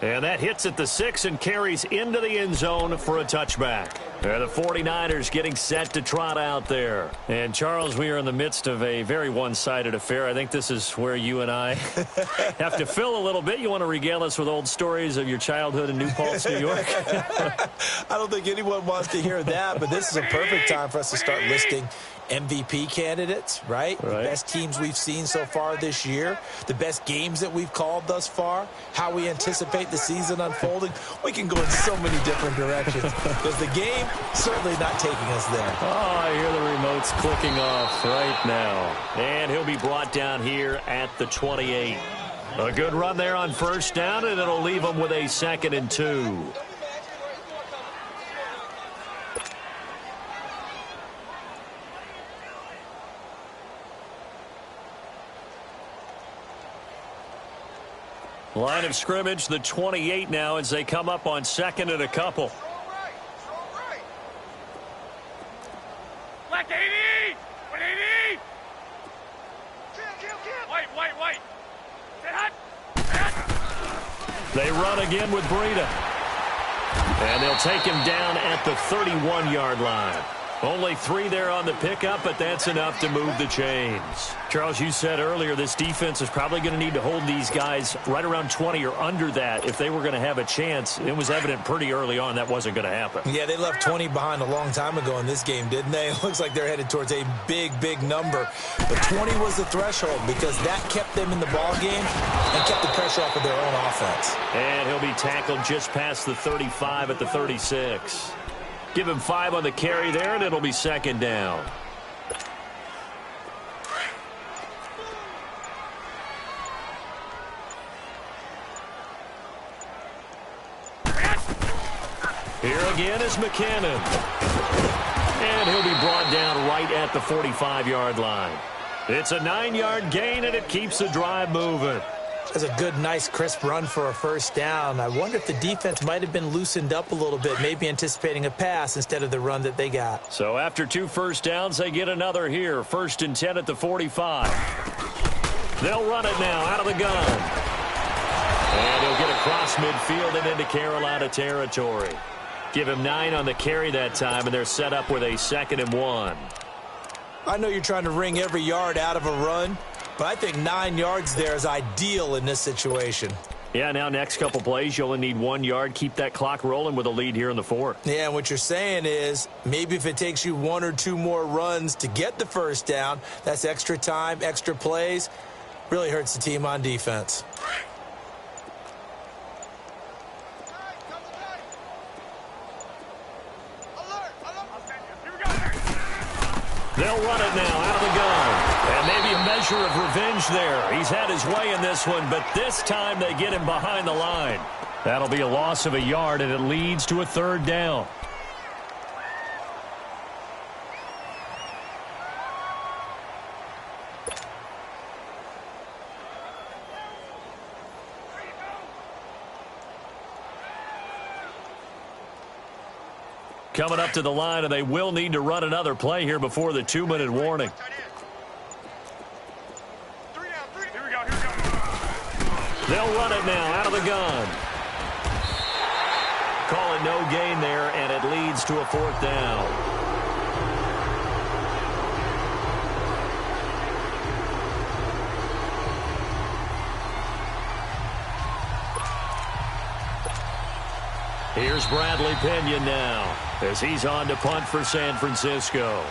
And that hits at the 6 and carries into the end zone for a touchback. The 49ers getting set to trot out there. And, Charles, we are in the midst of a very one-sided affair. I think this is where you and I have to fill a little bit. You want to regale us with old stories of your childhood in New Paltz, New York? I don't think anyone wants to hear that, but this is a perfect time for us to start listing MVP candidates, right? The best teams we've seen so far this year, the best games that we've called thus far, how we anticipate the season unfolding. We can go in so many different directions because the game certainly not taking us there. Oh, I hear the remotes clicking off right now. And he'll be brought down here at the 28. A good run there on first down, and it'll leave him with a 2nd and 2. Line of scrimmage, the 28 now as they come up on 2nd and a couple. Left 80! 180! Wait. Sit hot! They run again with Breida. And they'll take him down at the 31-yard line. Only 3 there on the pickup, but that's enough to move the chains. Charles, you said earlier this defense is probably going to need to hold these guys right around 20 or under that if they were going to have a chance. It was evident pretty early on that wasn't going to happen. Yeah, they left 20 behind a long time ago in this game, didn't they? It looks like they're headed towards a big, big number. But 20 was the threshold because that kept them in the ball game and kept the pressure off of their own offense. And he'll be tackled just past the 35 at the 36. Give him 5 on the carry there, and it'll be 2nd down. Here again is McKinnon. And he'll be brought down right at the 45-yard line. It's a 9-yard gain, and it keeps the drive moving. That's a good, nice, crisp run for a first down. I wonder if the defense might have been loosened up a little bit, maybe anticipating a pass instead of the run that they got. So after 2 first downs, they get another here. 1st and 10 at the 45. They'll run it now out of the gun. And he'll get across midfield and into Carolina territory. Give him 9 on the carry that time, and they're set up with a 2nd and 1. I know you're trying to wring every yard out of a run, but I think 9 yards there is ideal in this situation. Yeah, now next couple plays, you only need 1 yard. Keep that clock rolling with a lead here in the 4th. Yeah, and what you're saying is maybe if it takes you 1 or 2 more runs to get the first down, that's extra time, extra plays. Really hurts the team on defense. They'll run it now out of the gun. And maybe a measure of revenge there. He's had his way in this one, but this time they get him behind the line. That'll be a loss of a yard, and it leads to a 3rd down. Coming up to the line, and they will need to run another play here before the 2-minute warning. They'll run it now out of the gun. Call it no gain there, and it leads to a 4th down. Here's Bradley Pinion now as he's on to punt for San Francisco.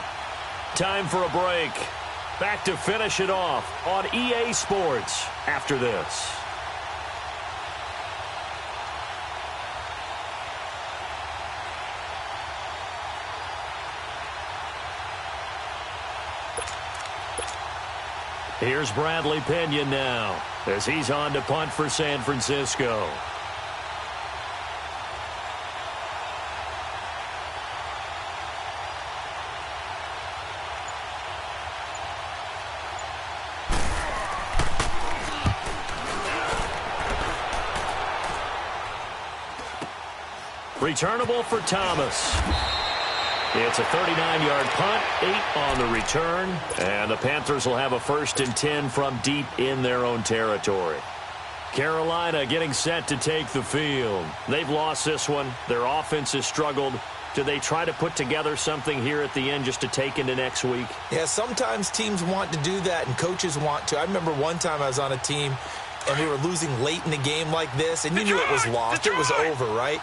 Time for a break. Back to finish it off on EA Sports after this. Here's Bradley Pinion now as he's on to punt for San Francisco. Returnable for Thomas. It's a 39-yard punt, 8 on the return, and the Panthers will have a 1st and 10 from deep in their own territory. Carolina getting set to take the field. They've lost this one. Their offense has struggled. Do they try to put together something here at the end just to take into next week? Yeah, sometimes teams want to do that, and coaches want to. I remember one time I was on a team, and we were losing late in the game like this, and you knew it was lost. It was over, right?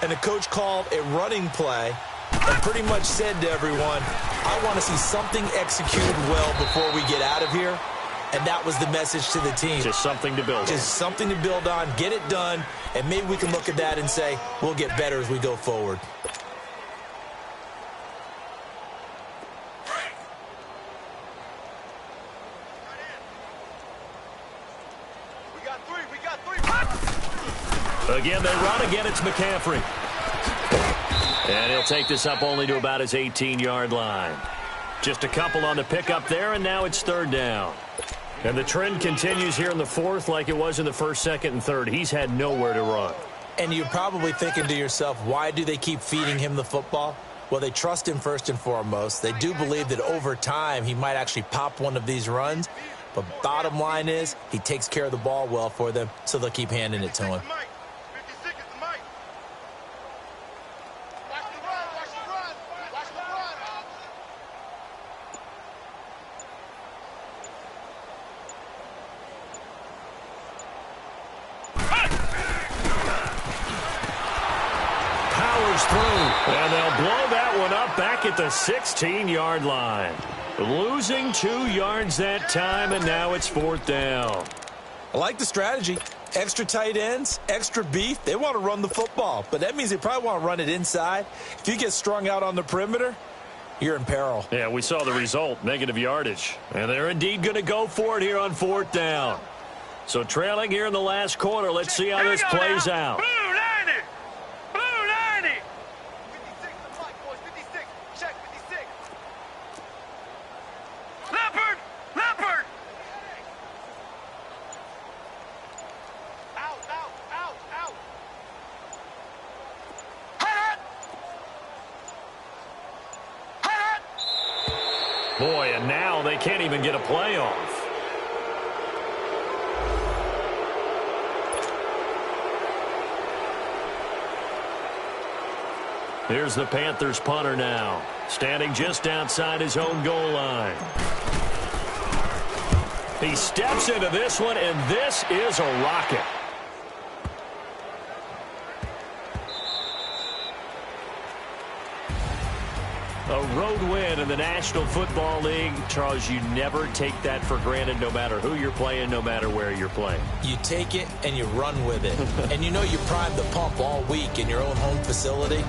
And the coach called a running play and pretty much said to everyone, I want to see something executed well before we get out of here. And that was the message to the team. Just something to build on. Just something to build on, get it done, and maybe we can look at that and say, we'll get better as we go forward. Again, they run. Again, it's McCaffrey. And he'll take this up only to about his 18-yard line. Just a couple on the pickup there, and now it's 3rd down. And the trend continues here in the 4th like it was in the 1st, 2nd, and 3rd. He's had nowhere to run. And you're probably thinking to yourself, why do they keep feeding him the football? Well, they trust him first and foremost. They do believe that over time he might actually pop one of these runs. But bottom line is he takes care of the ball well for them, so they'll keep handing it to him. And they'll blow that one up back at the 16-yard line. Losing 2 yards that time, and now it's 4th down. I like the strategy. Extra tight ends, extra beef. They want to run the football, but that means they probably want to run it inside. If you get strung out on the perimeter, you're in peril. Yeah, we saw the result, negative yardage. And they're indeed going to go for it here on 4th down. So trailing here in the last quarter, let's see how this plays out. Blue 90! Blue 90! 56, the mic, boys. 56. Check 56. Leopard! Leopard! Boy, and now they can't even get a playoff. Here's the Panthers punter now, standing just outside his own goal line. He steps into this one, and this is a rocket. A road win in the National Football League. Charles, you never take that for granted no matter who you're playing, no matter where you're playing. You take it and you run with it. And you know you primed the pump all week in your own home facility.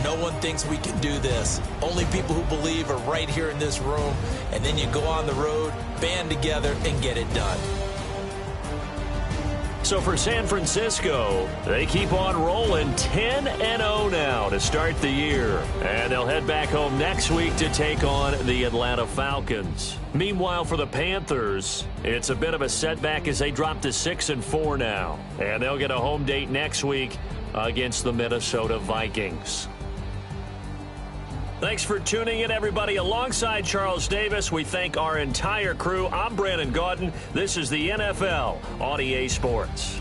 No one thinks we can do this. Only people who believe are right here in this room. And then you go on the road, band together, and get it done. So for San Francisco, they keep on rolling 10-0 now to start the year. And they'll head back home next week to take on the Atlanta Falcons. Meanwhile, for the Panthers, it's a bit of a setback as they drop to 6-4 now. And they'll get a home date next week against the Minnesota Vikings. Thanks for tuning in, everybody. Alongside Charles Davis, we thank our entire crew. I'm Brandon Gaudin. This is the NFL on EA Sports.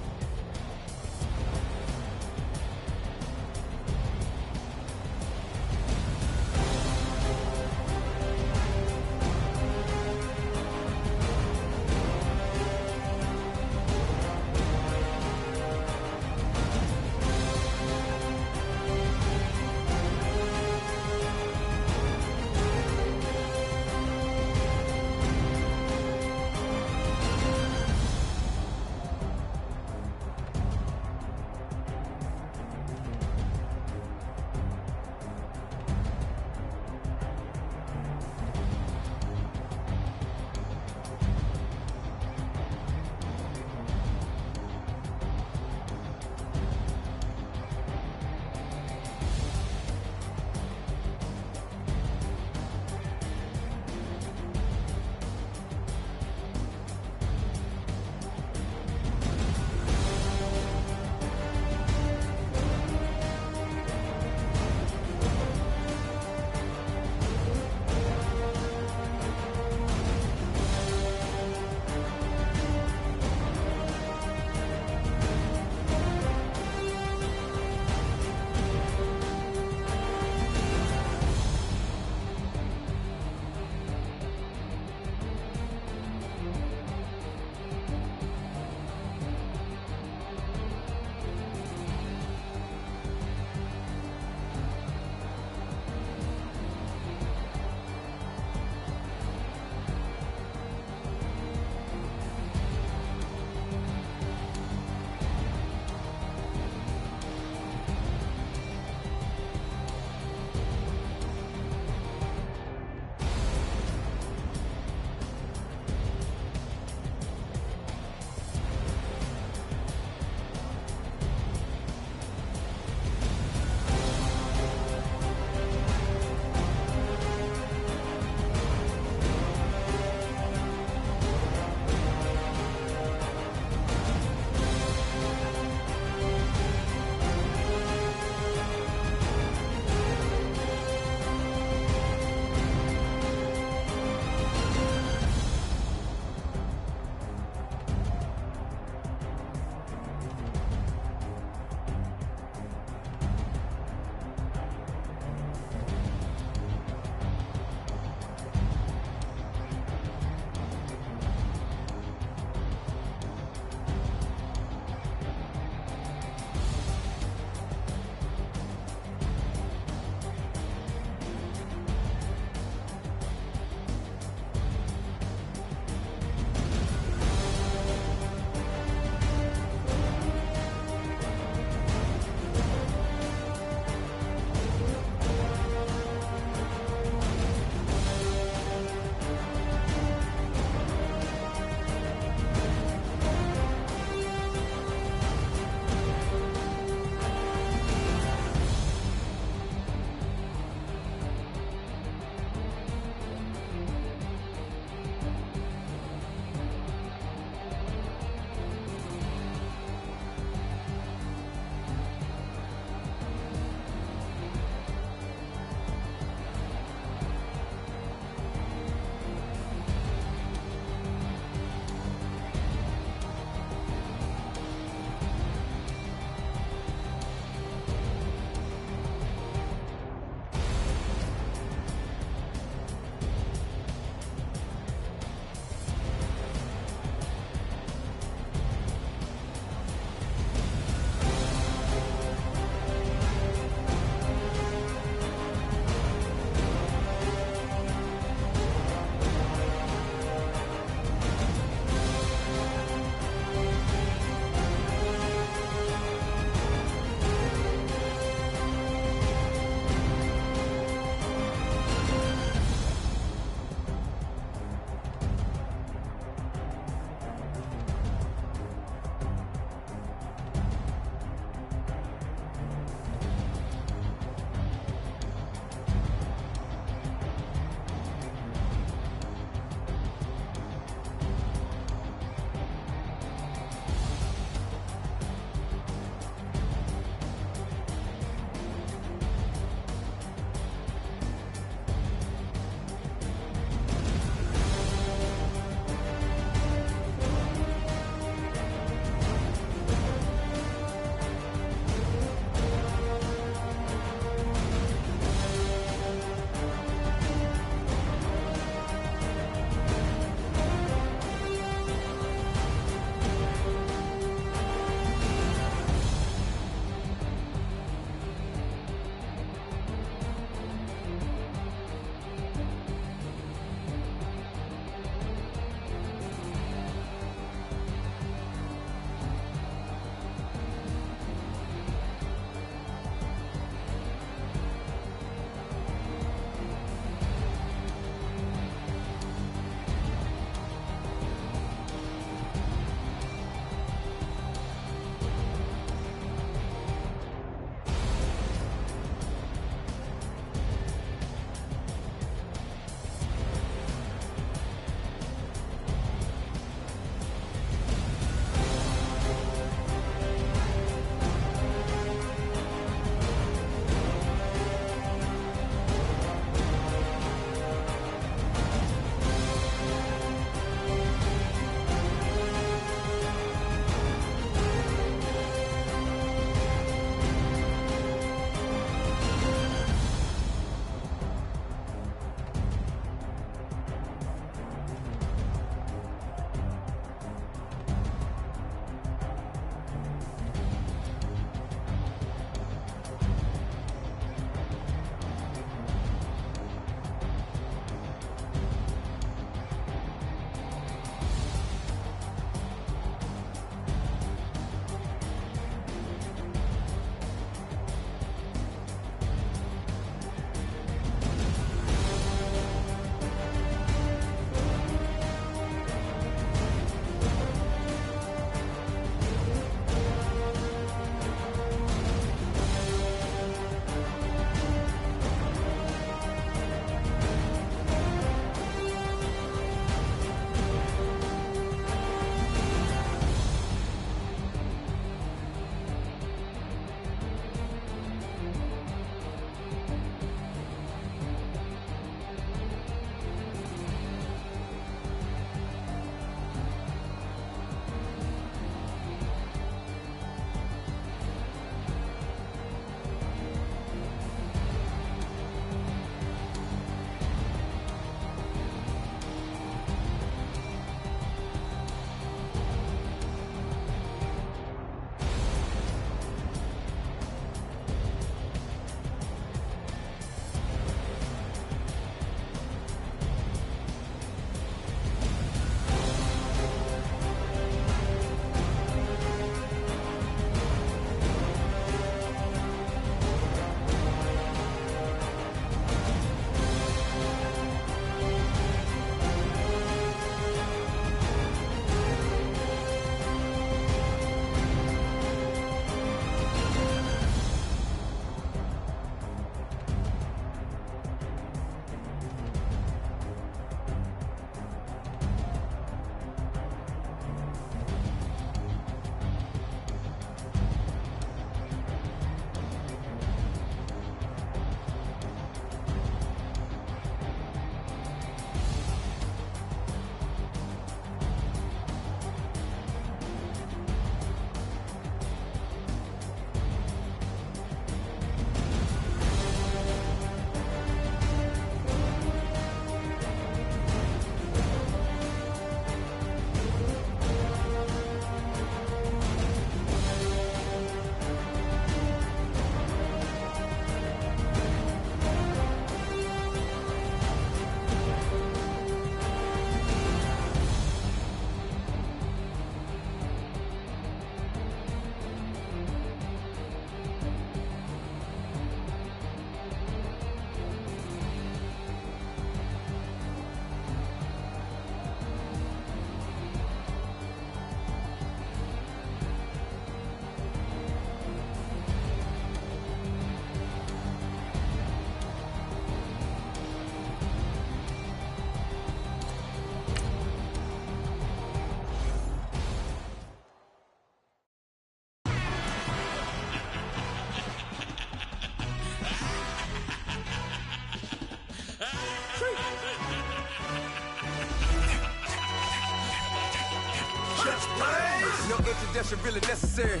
No introduction really necessary.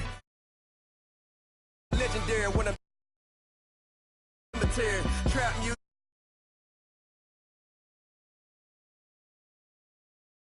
Legendary when I'm trap music.